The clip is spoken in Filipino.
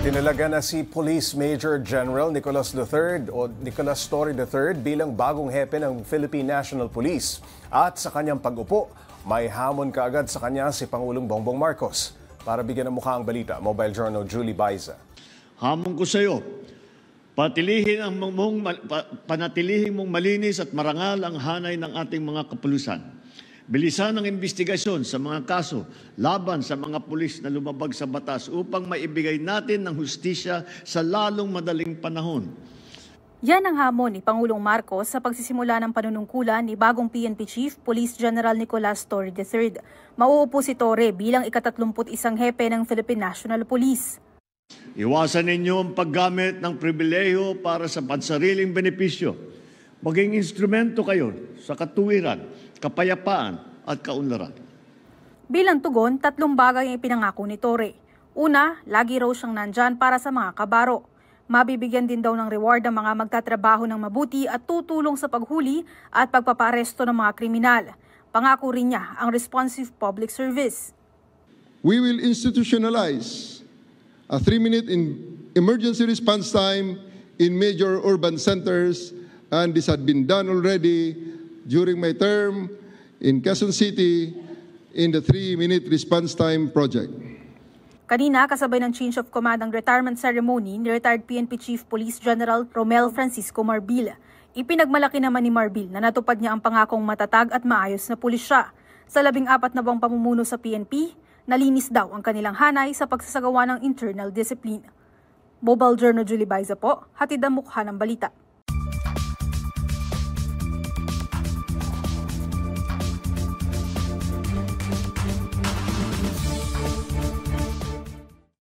Tinalaga na si Police Major General Nicolas Torre III bilang bagong hepe ng Philippine National Police. At sa kanyang pag-upo, may hamon kaagad sa kanya si Pangulong Bongbong Marcos. Para bigyan ng mukha ang balita, Mobile Journal Julie Baiza. Hamon ko sa iyo, panatilihin mong malinis at marangal ang hanay ng ating mga kapulisan. Bilisan ang investigasyon sa mga kaso laban sa mga pulis na lumabag sa batas upang maibigay natin ng hustisya sa lalong madaling panahon. Yan ang hamon ni Pangulong Marcos sa pagsisimula ng panunungkulan ni bagong PNP Chief Police General Nicolas Torre III. Mauupo si Torre bilang ika-31 hepe ng Philippine National Police. Iwasan ninyo ang paggamit ng pribilehiyo para sa pansariling benepisyo. Maging instrumento kayo sa katuwiran, kapayapaan at kaunlaran. Bilang tugon, 3 bagay ang ipinangako ni Torre. Una, lagi raw siyang nandyan para sa mga kabaro. Mabibigyan din daw ng reward ang mga magtatrabaho ng mabuti at tutulong sa paghuli at pagpaparesto ng mga kriminal. Pangako rin niya ang responsive public service. We will institutionalize a 3-minute emergency response time in major urban centers, and this had been done already during my term in Quezon City in the 3-minute response time project. Kanina, kasabay ng change of command ang retirement ceremony ni retired PNP Chief Police General Romel Francisco Marbil. Ipinagmalaki naman ni Marbil na natupad niya ang pangakong matatag at maayos na pulisya. Sa 14 na buwang pamumuno sa PNP, nalinis daw ang kanilang hanay sa pagsasagawa ng internal discipline. Mobile Journal Julie Baiza po, hatid ang mukha ng balita.